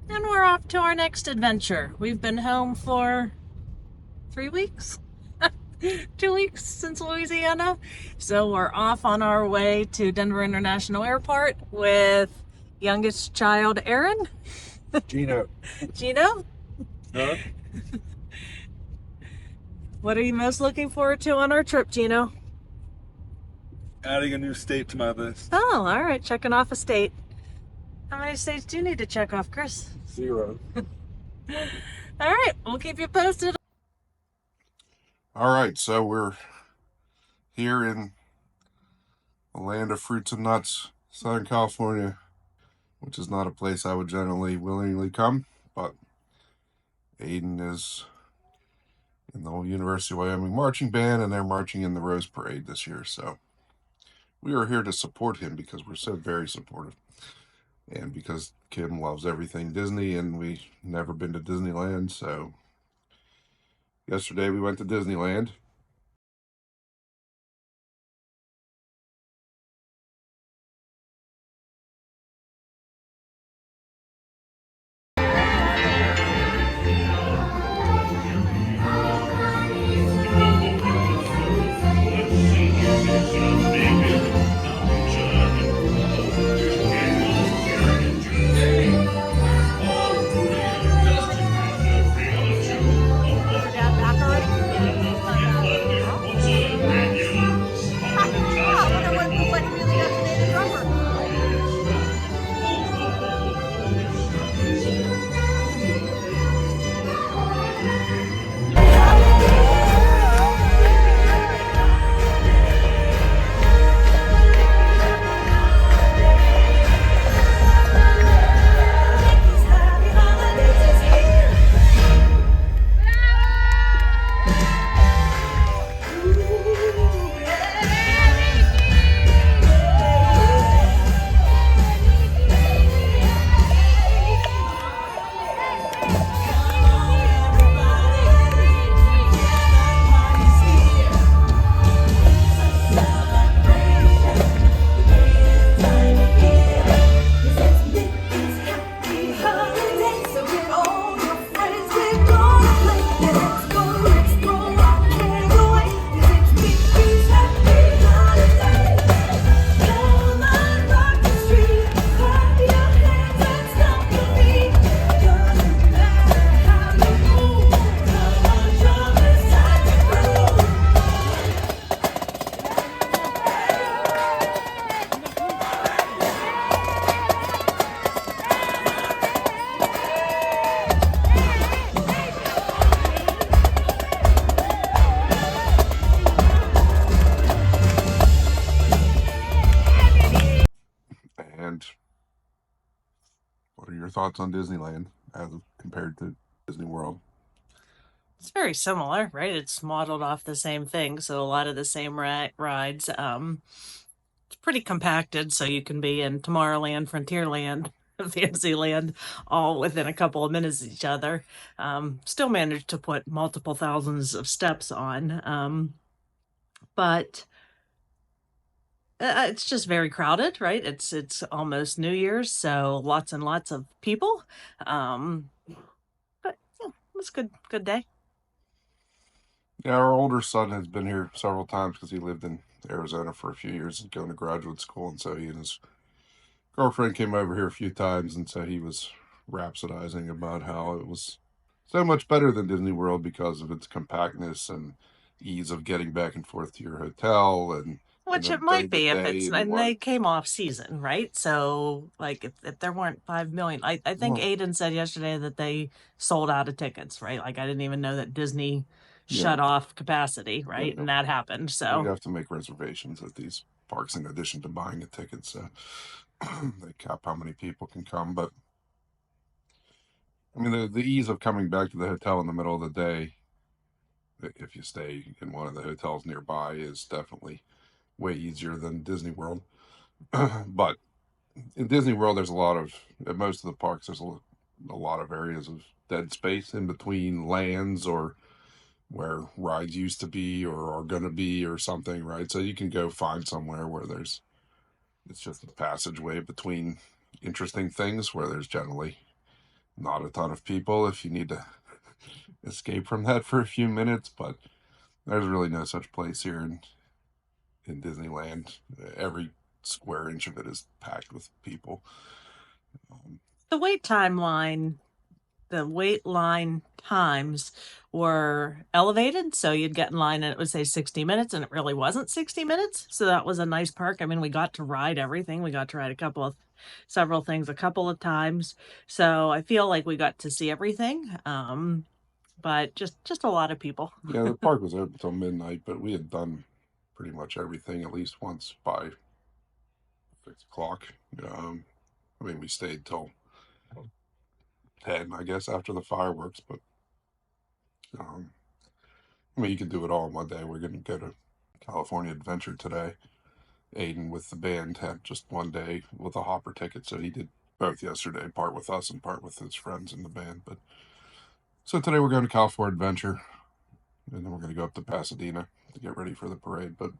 And we're off to our next adventure. We've been home for 3 weeks, 2 weeks since Louisiana. So we're off on our way to Denver International Airport with youngest child, Aaron. Gino. Gino, Huh? what are you most looking forward to on our trip, Gino? Adding a new state to my list. Oh, all right, checking off a state. How many states do you need to check off, Chris? 0. All right, we'll keep you posted. All right, so we're here in the land of fruits and nuts, Southern California, which is not a place I would generally willingly come, but Aiden is in the University of Wyoming marching band, and they're marching in the Rose Parade this year, so we are here to support him because we're so very supportive, and because Kim loves everything Disney, and we've never been to Disneyland, so yesterday we went to Disneyland. And what are your thoughts on Disneyland as compared to Disney World? It's very similar, right? It's modeled off the same thing, so a lot of the same rides. It's pretty compacted, so you can be in Tomorrowland, Frontierland, Fantasyland, all within a couple of minutes of each other. Still managed to put multiple thousands of steps on, but it's just very crowded, right? It's almost New Year's, so lots and lots of people. But yeah, it was a good day. Yeah, our older son has been here several times because he lived in Arizona for a few years and going to graduate school, and so he and his girlfriend came over here a few times, and so he was rhapsodizing about how it was so much better than Disney World because of its compactness and ease of getting back and forth to your hotel, and Which it day might to be if day it's, and and what. they came off season, right? So, like, if there weren't 5 million, I think Well, Aiden said yesterday that they sold out of tickets, right? Like, I didn't even know that Disney yeah, shut off capacity, yeah, right? And that happened. you So, have to make reservations at these parks in addition to buying a ticket, so they cap how many people can come. But I mean, the ease of coming back to the hotel in the middle of the day, if you stay in one of the hotels nearby, is definitely way easier than Disney World. But in Disney World, there's a lot of, at most of the parks, there's a lot of areas of dead space in between lands or where rides used to be or are going to be or something, right? So you can go find somewhere where it's just a passageway between interesting things where there's generally not a ton of people if you need to escape from that for a few minutes, but there's really no such place here in Disneyland. Every square inch of it is packed with people. The wait line times were elevated. So you'd get in line and it would say 60 minutes and it really wasn't 60 minutes. So that was a nice perk. I mean, we got to ride everything. We got to ride several things a couple of times. So I feel like we got to see everything. But just a lot of people. Yeah, the park was open till midnight, but we had done pretty much everything at least once by 6 o'clock. I mean, we stayed till 10, I guess, after the fireworks, but I mean, you can do it all in one day. We're going to go to California Adventure today. Aiden with the band had just one day with a hopper ticket, so he did both yesterday, part with us and part with his friends in the band. But so today we're going to California Adventure, and then we're going to go up to Pasadena to get ready for the parade. But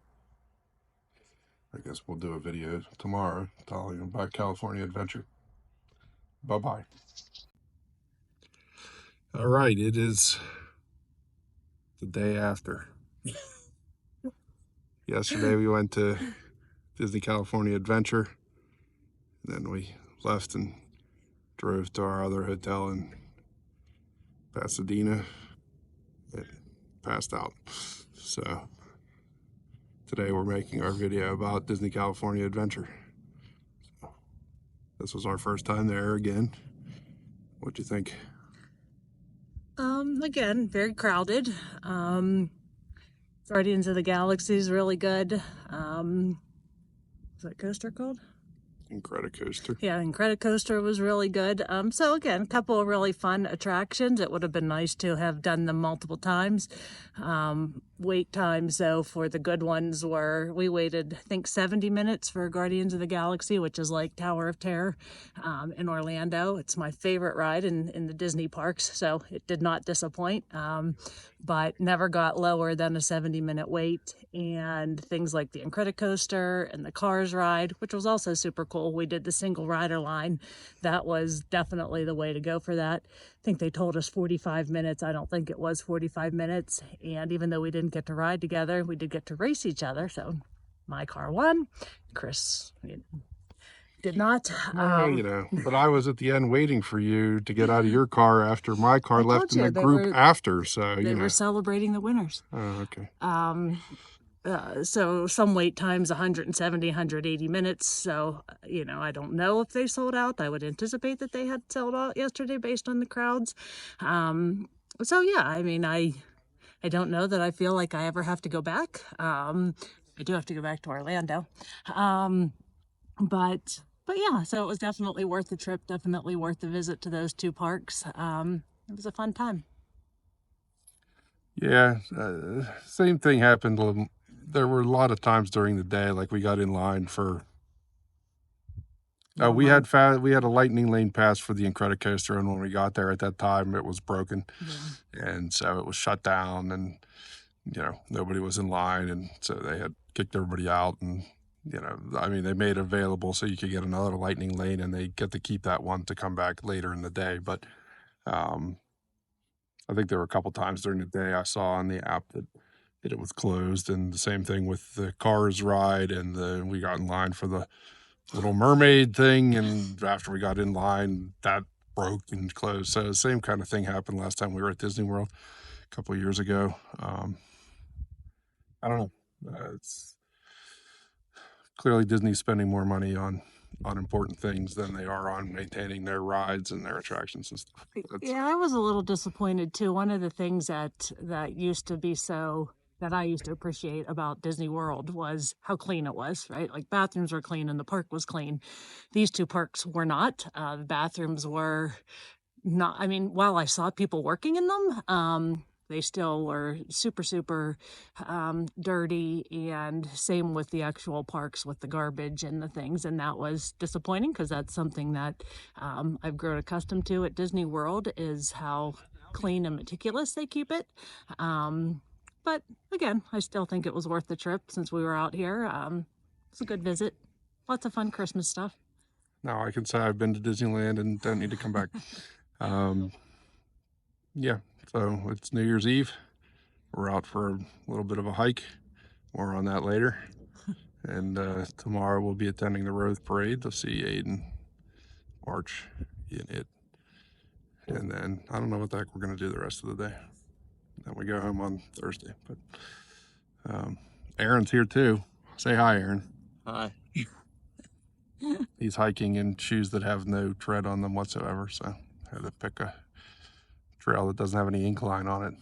I guess we'll do a video tomorrow telling about California Adventure. Bye-bye. All right, it is the day after. Yesterday we went to Disney California Adventure, and then we left and drove to our other hotel in Pasadena and passed out. So today we're making our video about Disney California Adventure. So this was our first time there again. What'd you think? Again, very crowded. Guardians of the Galaxy is really good. What's that coaster called? Incredicoaster. Yeah, Incredicoaster was really good. So again, a couple of really fun attractions. It would have been nice to have done them multiple times. Wait times, though, for the good ones we waited, I think, 70 minutes for Guardians of the Galaxy, which is like Tower of Terror in Orlando. It's my favorite ride in the Disney parks, so it did not disappoint, but never got lower than a 70-minute wait. And things like the Incredicoaster and the Cars ride, which was also super cool. We did the single rider line. That was definitely the way to go for that. I think they told us 45 minutes. I don't think it was 45 minutes. And even though we didn't get to ride together, we did get to race each other. So my car won. Chris did not. But I was at the end waiting for you to get out of your car after my car left in the group after. So they were celebrating the winners. Oh, okay. So some wait times 170, 180 minutes. So, I don't know if they sold out. I would anticipate that they had sold out yesterday based on the crowds. So yeah, I mean, I don't know that I feel like I ever have to go back. I do have to go back to Orlando. But yeah, so it was definitely worth the trip, definitely worth the visit to those two parks. It was a fun time. Yeah, same thing happened. There were a lot of times during the day, like we got in line for. We had a lightning lane pass for the Incredicoaster, and when we got there at that time, it was broken, and so it was shut down, and nobody was in line, and so they had kicked everybody out, and I mean, they made it available so you could get another lightning lane, and they get to keep that one to come back later in the day, but I think there were a couple times during the day I saw on the app that it was closed, and the same thing with the Cars ride, and we got in line for the Little Mermaid thing, and after we got in line, that broke and closed. So the same kind of thing happened last time we were at Disney World a couple of years ago. I don't know. It's clearly Disney's spending more money on important things than they are on maintaining their rides and their attractions and stuff. Yeah, I was a little disappointed too. One of the things that used to be that I used to appreciate about Disney World was how clean it was, right? Like bathrooms were clean and the park was clean. These two parks were not. The bathrooms were not, I mean, while I saw people working in them, they still were super, super dirty, and same with the actual parks with the garbage and the things. And that was disappointing because that's something that I've grown accustomed to at Disney World, is how clean and meticulous they keep it. But again, I still think it was worth the trip since we were out here. It's a good visit. Lots of fun Christmas stuff. Now I can say I've been to Disneyland and don't need to come back. Yeah, so it's New Year's Eve. We're out for a little bit of a hike. More on that later. And tomorrow we'll be attending the Rose Parade to see Aiden march in it. And then I don't know what the heck we're going to do the rest of the day. Then we go home on Thursday. But Aaron's here too. Say hi, Aaron. Hi. He's hiking in shoes that have no tread on them whatsoever, so I had to pick a trail that doesn't have any incline on it.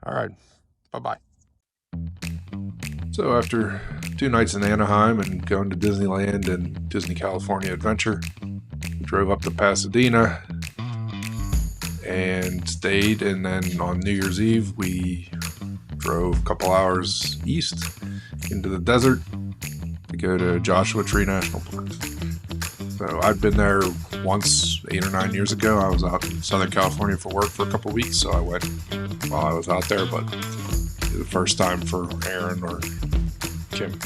All right, bye-bye. So after 2 nights in Anaheim and going to Disneyland and Disney California Adventure, we drove up to Pasadena and stayed, and then on New Year's Eve we drove a couple hours east into the desert to go to Joshua Tree National Park. So I'd been there once 8 or 9 years ago. I was out in Southern California for work for a couple weeks, so I went while I was out there, but the first time for Aaron or Kim.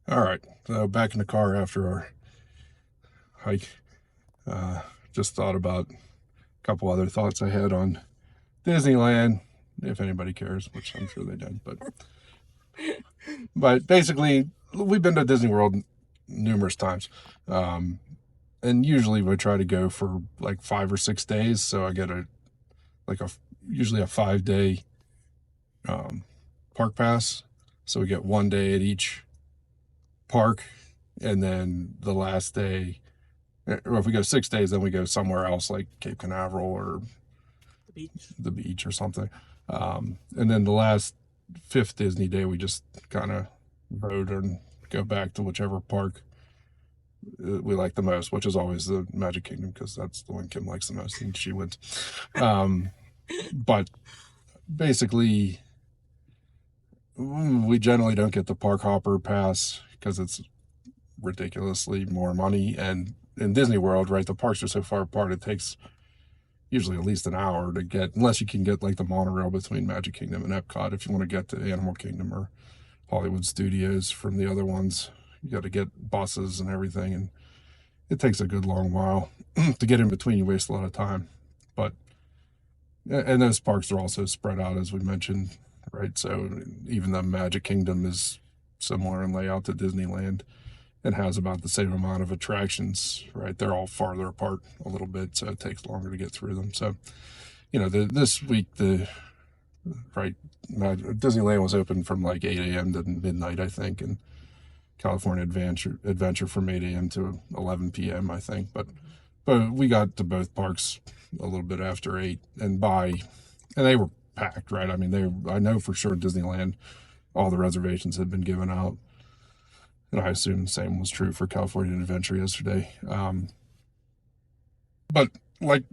All right, so back in the car after our hike. Just thought about a couple other thoughts I had on Disneyland, if anybody cares, which I'm sure they don't. But basically, we've been to Disney World numerous times, and usually we try to go for like 5 or 6 days. So I get usually a 5-day park pass. So we get 1 day at each park, and then the last day, or if we go 6 days, then we go somewhere else like Cape Canaveral or the beach or something. And then the last 5th Disney day, we just kind of vote and go back to whichever park we like the most, which is always the Magic Kingdom, because that's the one Kim likes the most and she wins. But basically, we generally don't get the park hopper pass because it's ridiculously more money. And in Disney World, right, the parks are so far apart, it takes usually at least an hour to get, unless you can get like the monorail between Magic Kingdom and Epcot. If you want to get to Animal Kingdom or Hollywood Studios from the other ones, you got to get buses and everything, and it takes a good long while to get in between. You waste a lot of time. But and those parks are also spread out, as we mentioned, right? So even the Magic Kingdom is similar in layout to Disneyland. It has about the same amount of attractions, right? They're all farther apart a little bit, so it takes longer to get through them. So, this week, Disneyland was open from like 8 a.m. to midnight, I think, and California Adventure from 8 a.m. to 11 p.m., I think. But we got to both parks a little bit after 8, and they were packed, right? I mean, I know for sure Disneyland, all the reservations had been given out. And I assume the same was true for California Adventure yesterday. But like,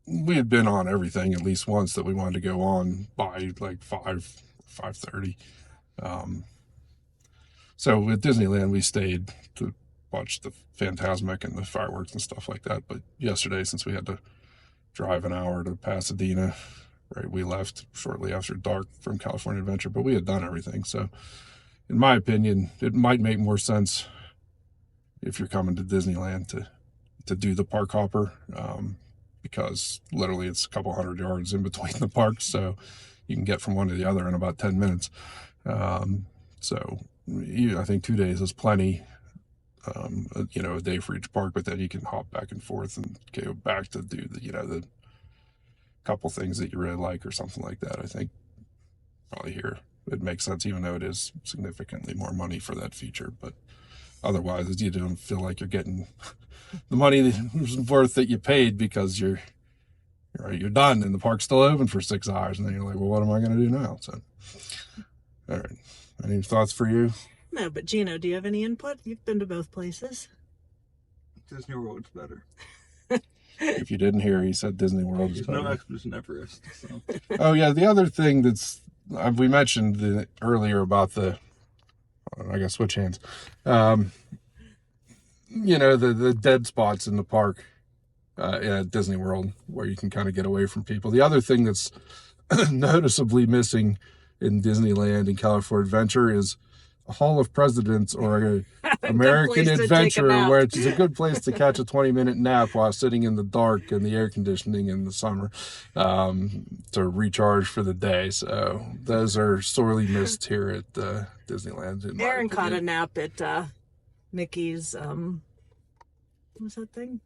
we had been on everything at least once that we wanted to go on by like 5:30. So at Disneyland, we stayed to watch the Phantasmic and the fireworks and stuff like that. But yesterday, since we had to drive an hour to Pasadena, right, we left shortly after dark from California Adventure, but we had done everything. So in my opinion, it might make more sense if you're coming to Disneyland to do the park hopper, because literally it's a couple hundred yards in between the parks, so you can get from one to the other in about 10 minutes. So I think 2 days is plenty, a day for each park, but then you can hop back and forth and go back to do the couple things that you really like or something like that. I think probably here it makes sense, even though it is significantly more money for that feature. But otherwise you don't feel like you're getting the money worth that you paid, because you're done and the park's still open for 6 hours, and then you're like, well, what am I going to do now? So, all right. Any thoughts for you? No, but Gino, do you have any input? You've been to both places. Disney World's better. If you didn't hear, he said Disney World is better. No Expedition Everest. So. Oh yeah, the other thing that's we mentioned earlier about the, I gotta switch hands. You know, the dead spots in the park at Disney World where you can kind of get away from people. The other thing that's noticeably missing in Disneyland and California Adventure is a Hall of Presidents or a American Adventure, where it's a good place to catch a 20-minute nap while sitting in the dark and the air conditioning in the summer, to recharge for the day. So those are sorely missed here at Disneyland. Aaron caught a nap at Mickey's, what was that thing?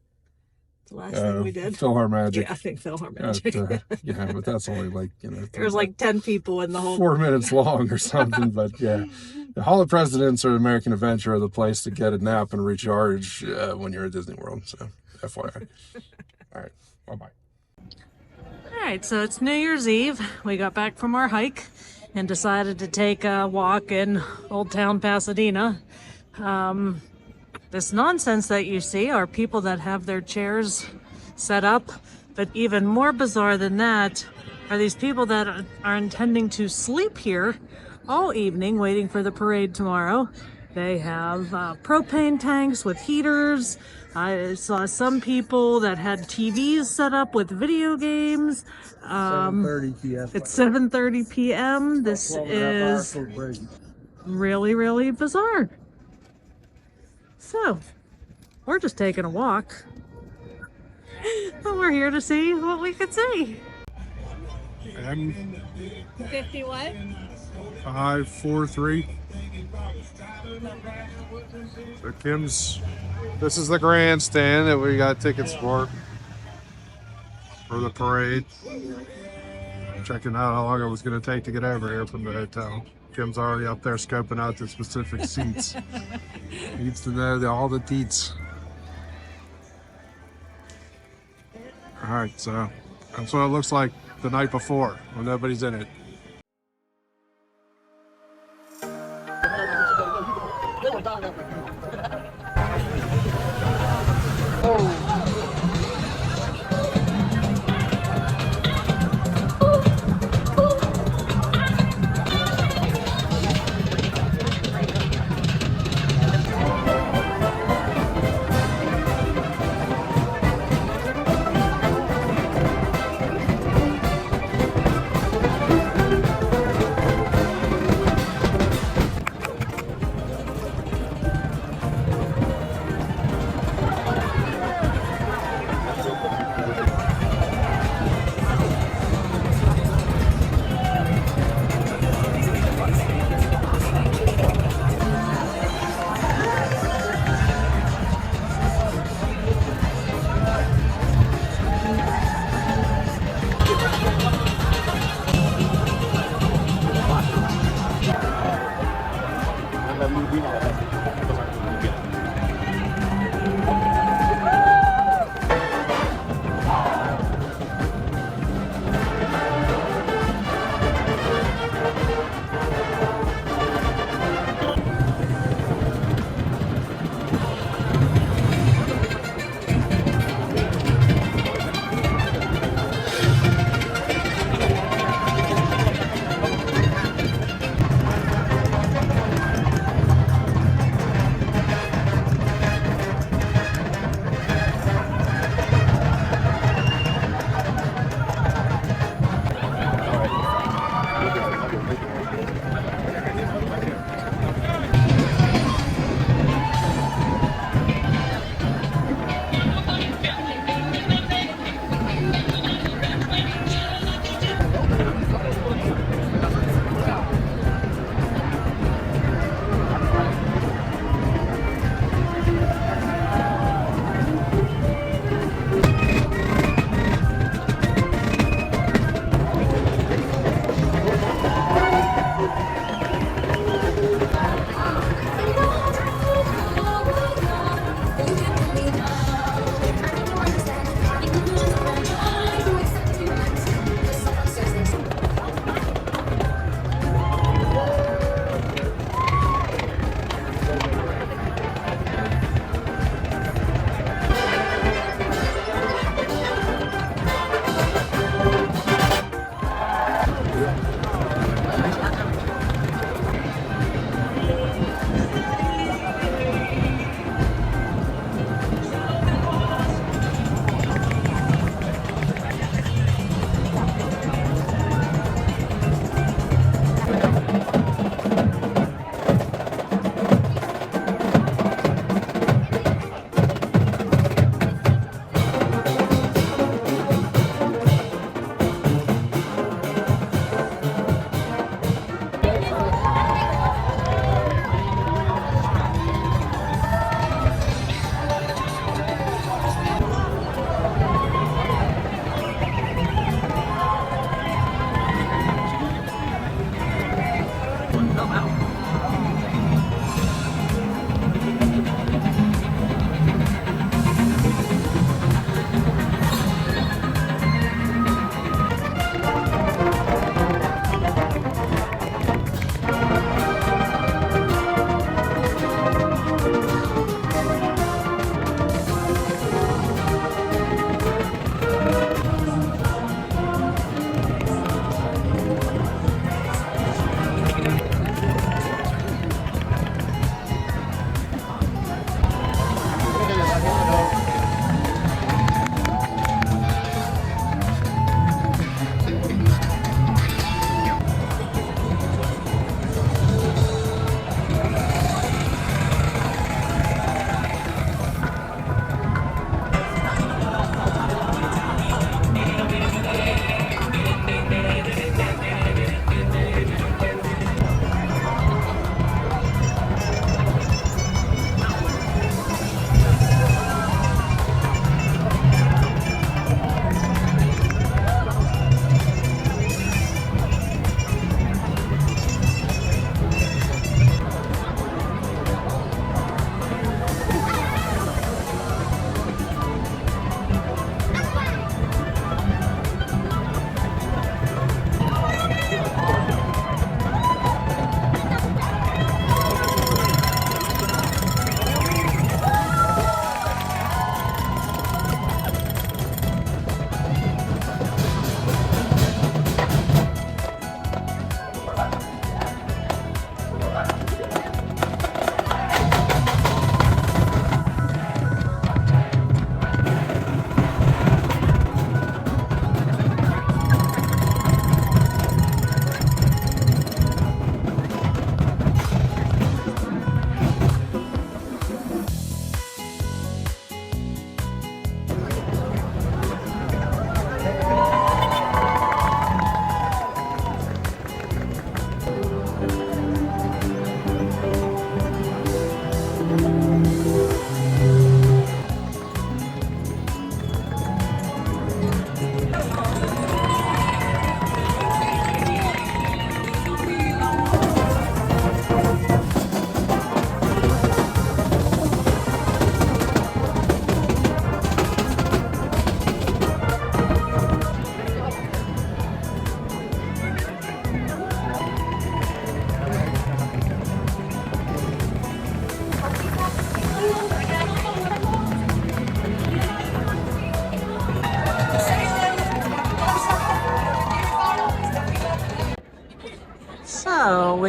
The last thing we did? PhilharMagic. Yeah, I think PhilharMagic. Yeah, but that's only like, there was like 10 people in the whole 4 minutes long or something. But yeah, the Hall of Presidents or American Adventure are the place to get a nap and recharge when you're at Disney World. So FYI. All right, bye-bye. All right, so it's New Year's Eve. We got back from our hike and decided to take a walk in Old Town Pasadena. This nonsense that you see are people that have their chairs set up, but even more bizarre than that are these people that are intending to sleep here all evening waiting for the parade tomorrow. They have propane tanks with heaters. I saw some people that had TVs set up with video games. 7:30 p.m. It's 7:30 p.m. This is really, really bizarre. So, we're just taking a walk. And we're here to see what we could see. M 50 what? 543. So this is the grandstand that we got tickets for the parade. Checking out how long it was going to take to get over here from the hotel. Kim's already up there scoping out the specific seats. Needs to know all the deets. All right, so that's what it looks like the night before when nobody's in it.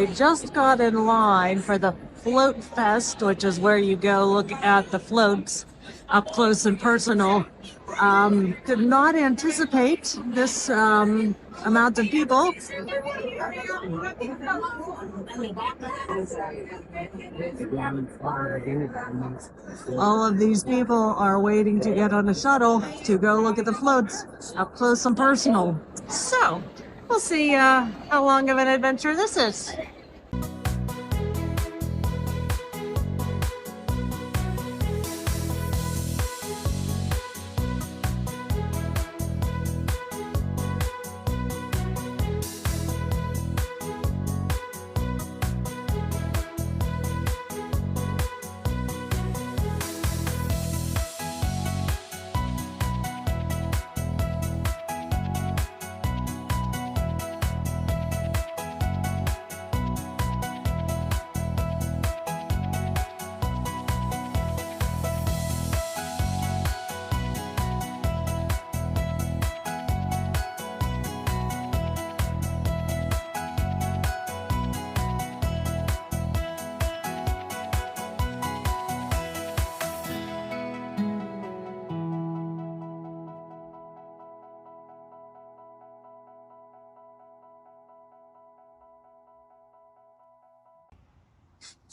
we just got in line for the Float Fest, which is where you go look at the floats up close and personal. Did not anticipate this amount of people. All of these people are waiting to get on a shuttle to go look at the floats up close and personal. So, we'll see how long of an adventure this is.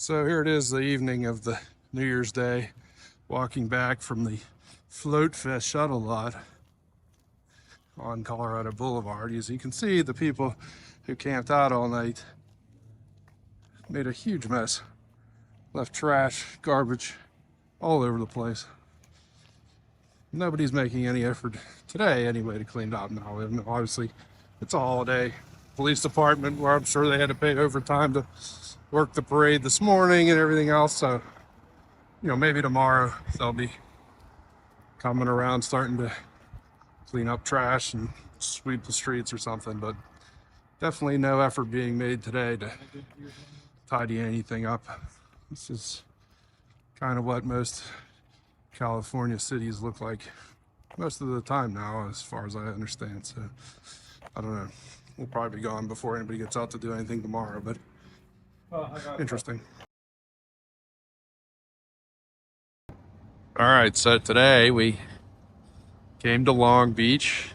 So here it is, the evening of the New Year's Day, walking back from the Float Fest shuttle lot on Colorado Boulevard. As you can see, the people who camped out all night made a huge mess. Left trash, garbage all over the place. Nobody's making any effort today anyway to clean it up now. And obviously, it's a holiday. Police department, where I'm sure they had to pay overtime to work the parade this morning and everything else. So, you know, maybe tomorrow they'll be coming around starting to clean up trash and sweep the streets or something. But definitely no effort being made today to tidy anything up. This is kind of what most California cities look like most of the time now, as far as I understand. So I don't know. We'll probably be gone before anybody gets out to do anything tomorrow, but interesting. All right, so today we came to Long Beach.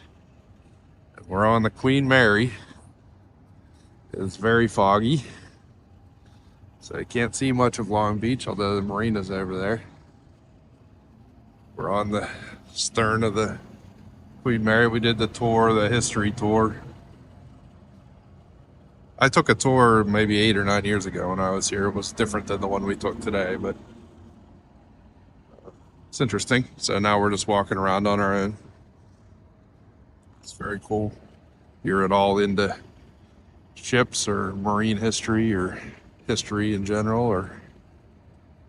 We're on the Queen Mary. It's very foggy, so you can't see much of Long Beach, although the marina's over there. We're on the stern of the Queen Mary. We did the tour, the history tour. I took a tour maybe 8 or 9 years ago when I was here. It was different than the one we took today, but it's interesting. So now we're just walking around on our own. It's very cool. You're at all into ships or marine history or history in general or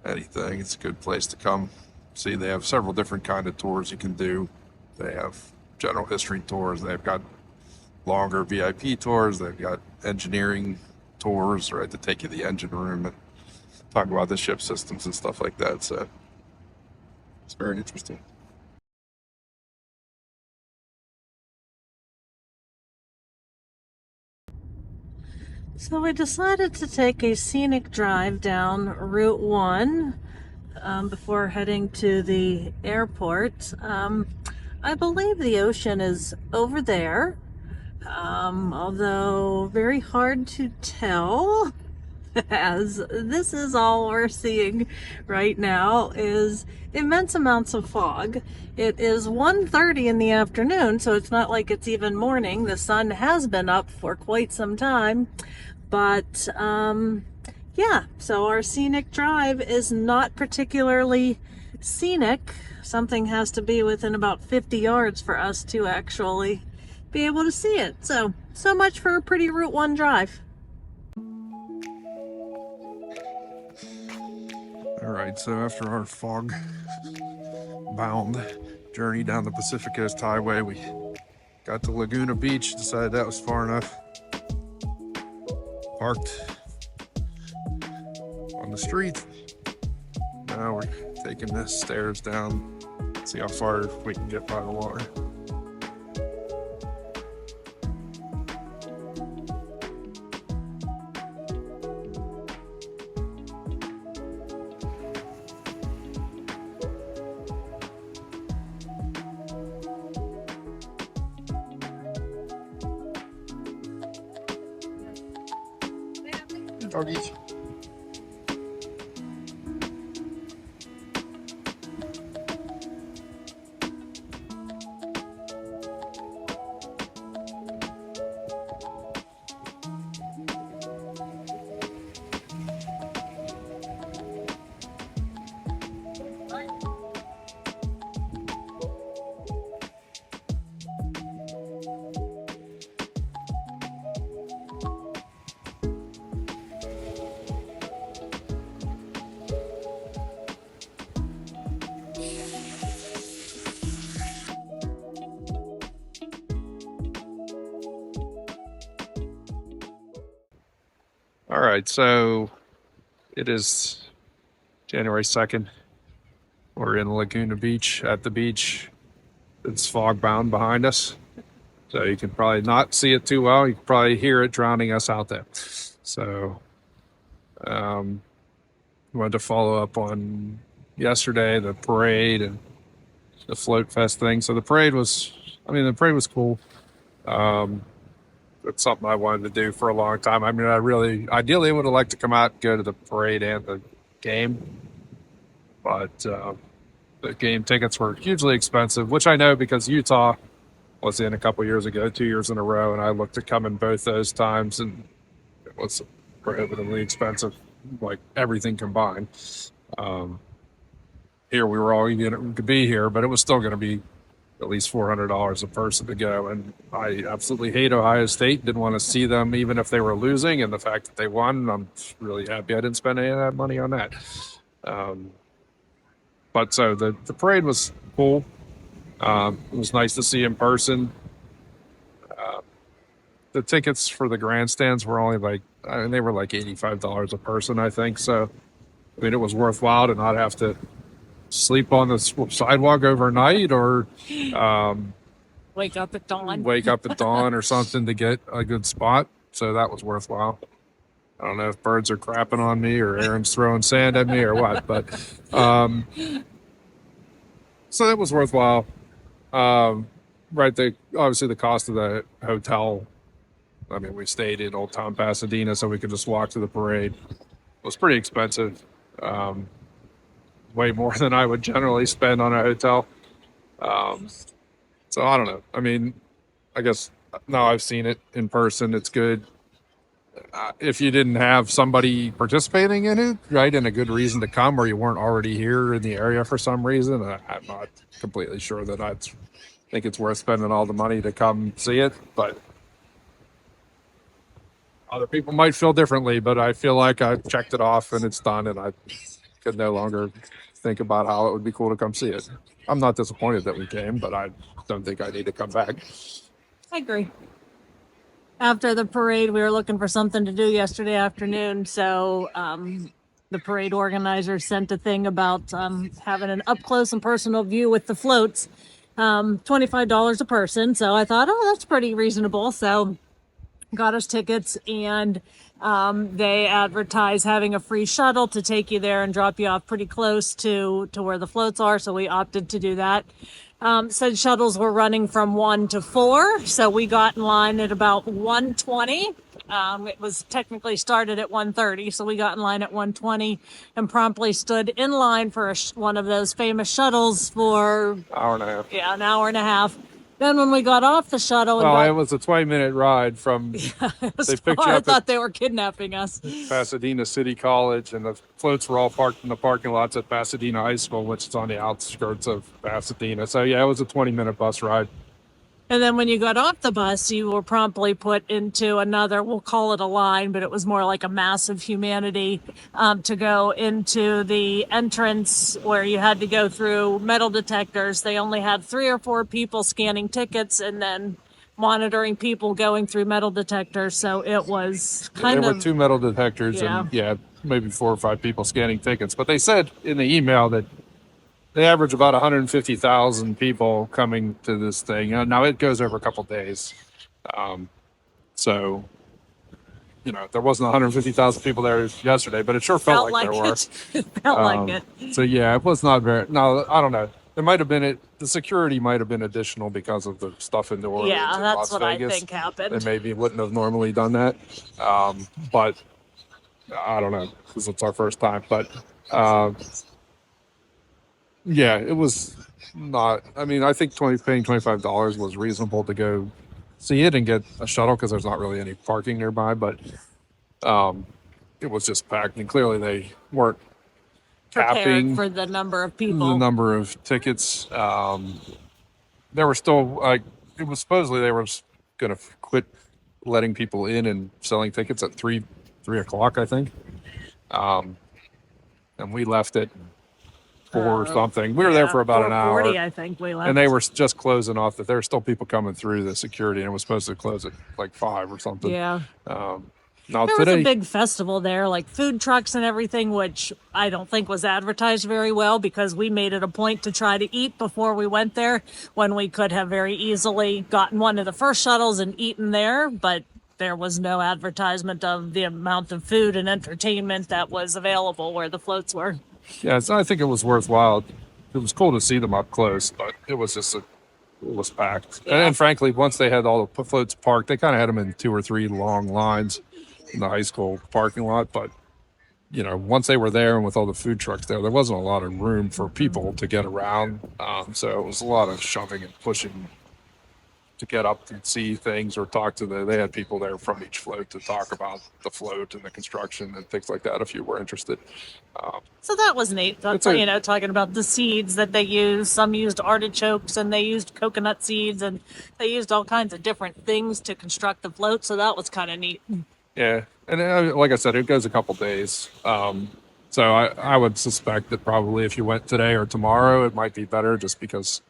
anything, it's a good place to come see. They have several different kind of tours you can do. They have general history tours. They've got longer VIP tours. They've got engineering tours, right, to take you to the engine room and talk about the ship systems and stuff like that. So it's very interesting. So we decided to take a scenic drive down Route 1 before heading to the airport. I believe the ocean is over there, although very hard to tell, as this is all we're seeing right now is immense amounts of fog. It is 1:30 in the afternoon, so it's not like it's even morning. The sun has been up for quite some time, but yeah, so our scenic drive is not particularly scenic. Something has to be within about 50 yards for us to actually be able to see it. So much for a pretty Route 1 drive. All right, so after our fog-bound journey down the Pacific Coast Highway, we got to Laguna Beach, decided that was far enough. Parked on the street. Now we're taking the stairs down, see how far we can get by the water. doggies. All right, so it is January 2nd. We're in Laguna Beach at the beach. It's fog bound behind us, so you can probably not see it too well. You can probably hear it drowning us out there. So, wanted to follow up on yesterday, the parade and the float fest thing. So the parade was cool. It's something I wanted to do for a long time. I mean, ideally would have liked to come out and go to the parade and the game, but the game tickets were hugely expensive, which I know because Utah was in a couple years ago, 2 years in a row, and I looked to come in both those times, and it was prohibitively expensive, like everything combined. Here we were all going to be here, but it was still going to be at least $400 a person to go. And I absolutely hate Ohio State. Didn't want to see them even if they were losing. And the fact that they won, I'm really happy I didn't spend any of that money on that. But so the parade was cool. It was nice to see in person. The tickets for the grandstands were only they were like $85 a person, I think. So, I mean, it was worthwhile to not have to sleep on the sidewalk overnight or Wake up at dawn or something to get a good spot. So that was worthwhile. I don't know if birds are crapping on me or Aaron's throwing sand at me or what, but so it was worthwhile. Right, obviously the cost of the hotel. I mean, we stayed in Old Town Pasadena, so we could just walk to the parade. It was pretty expensive. Way more than I would generally spend on a hotel. So I don't know. I mean, I guess now I've seen it in person. It's good. If you didn't have somebody participating in it, right, and a good reason to come, or you weren't already here in the area for some reason, I'm not completely sure that I think it's worth spending all the money to come see it. But other people might feel differently. But I feel like I checked it off and it's done, and I could no longer think about how it would be cool to come see it. I'm not disappointed that we came, but I don't think I need to come back. I agree. After the parade, we were looking for something to do yesterday afternoon, so the parade organizers sent a thing about having an up close and personal view with the floats, $25 a person. So I thought, oh, that's pretty reasonable. So got us tickets, and they advertise having a free shuttle to take you there and drop you off pretty close to where the floats are. So we opted to do that. Said shuttles were running from 1 to 4, so we got in line at about 1:20. It was technically started at 1:30, so we got in line at 1:20 and promptly stood in line for one of those famous shuttles for Hour and a half. Yeah, an hour and a half. Then when we got off the shuttle, it was a 20-minute ride from. They picked you up. I thought they were kidnapping us. Pasadena City College, and the floats were all parked in the parking lots at Pasadena High School, which is on the outskirts of Pasadena. So yeah, it was a 20-minute bus ride. And then when you got off the bus, you were promptly put into another, we'll call it a line, but it was more like a mass of humanity to go into the entrance where you had to go through metal detectors. They only had 3 or 4 people scanning tickets and then monitoring people going through metal detectors. So it was there were 2 metal detectors and maybe 4 or 5 people scanning tickets. But they said in the email that they average about 150,000 people coming to this thing. Now it goes over a couple days. So, there wasn't 150,000 people there yesterday, but it sure felt like there were. It felt like it. So yeah, it was not very, no, I don't know. There might have been the security might have been additional because of the stuff in New Orleans. Yeah, that's Las what Vegas. I think happened. They maybe wouldn't have normally done that. But I don't know, because it's our first time. But yeah, it was not. I mean, I think paying $25 was reasonable to go see it and get a shuttle because there's not really any parking nearby. But it was just packed, and clearly they weren't Prepared capping for the number of the people. number of tickets. There were still like it was supposedly they were going to quit letting people in and selling tickets at 3 o'clock, I think. And we left at 4 or something. We were there for about an hour. 4:40, I think we left. And they were just closing off that there were still people coming through the security, and it was supposed to close at like 5 or something. Yeah. Now There today, was a big festival there, like food trucks and everything, which I don't think was advertised very well because we made it a point to try to eat before we went there when we could have very easily gotten one of the first shuttles and eaten there, but there was no advertisement of the amount of food and entertainment that was available where the floats were. yeah, so I think it was worthwhile. It was cool to see them up close, but it was just it was packed. Yeah. And frankly, once they had all the floats parked, they kind of had them in 2 or 3 long lines in the high school parking lot. But once they were there and with all the food trucks there wasn't a lot of room for people to get around. So it was a lot of shoving and pushing to get up and see things or talk to they had people there from each float to talk about the float and the construction and things like that if you were interested. So that was neat. It's a- Talking about the seeds that they used. Some used artichokes and they used coconut seeds and they used all kinds of different things to construct the float. So that was kind of neat. Yeah, and like I said, it goes a couple days. So I would suspect that probably if you went today or tomorrow, it might be better just because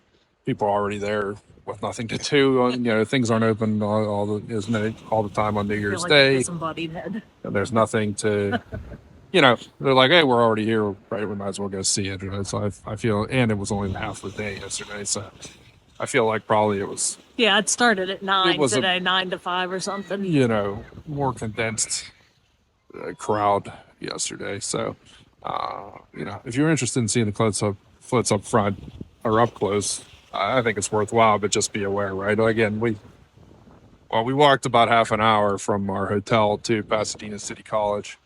people are already there with nothing to do. Things aren't open all the time on New I feel Year's like Day. a disembodied head. And there's nothing to, they're like, hey, we're already here, right? We might as well go see it. So I feel, and it was only half the day yesterday, so I feel like probably it was, Yeah, it started at 9 was today, 9 to 5 or something. more condensed crowd yesterday. So, if you're interested in seeing the floats up front or up close, I think it's worthwhile, but just be aware, right? Again, we walked about half an hour from our hotel to Pasadena City College.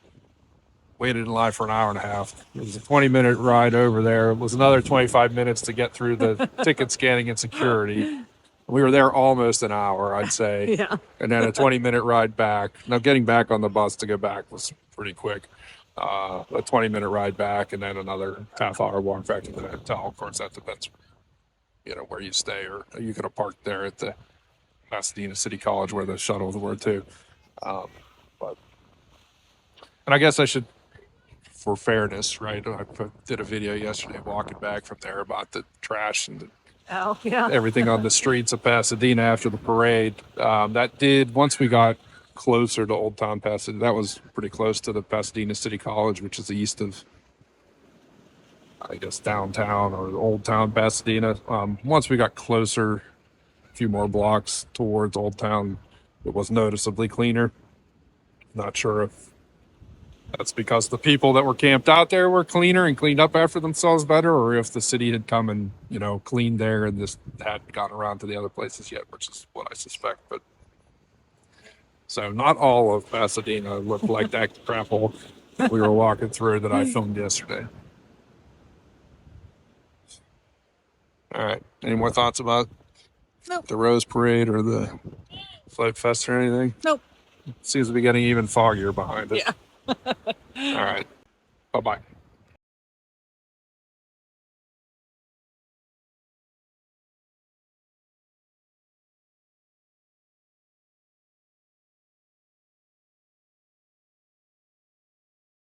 Waited in line for an hour and a half. It was a 20-minute ride over there. It was another 25 minutes to get through the ticket scanning and security. We were there almost an hour, I'd say. Yeah. And then a 20-minute ride back. Now, getting back on the bus to go back was pretty quick. A 20-minute ride back and then another half-hour walk back to the hotel. Of course, that depends, where you stay, or you could have parked there at the Pasadena City College where the shuttles were too. And I guess I should, for fairness, right? I did a video yesterday walking back from there about the trash and Oh, yeah. everything on the streets of Pasadena after the parade. Once we got closer to Old Town Pasadena, that was pretty close to the Pasadena City College, which is east of, I guess, downtown or Old Town Pasadena. Once we got closer, a few more blocks towards Old Town, it was noticeably cleaner. Not sure if that's because the people that were camped out there were cleaner and cleaned up after themselves better, or if the city had come and, cleaned there and this hadn't gotten around to the other places yet, which is what I suspect. But so not all of Pasadena looked like that crap hole we were walking through that I filmed yesterday. All right. Any more thoughts about Nope. the Rose Parade or the Float Fest or anything? Nope. Seems to be getting even foggier behind us. Yeah. All right. Bye-bye.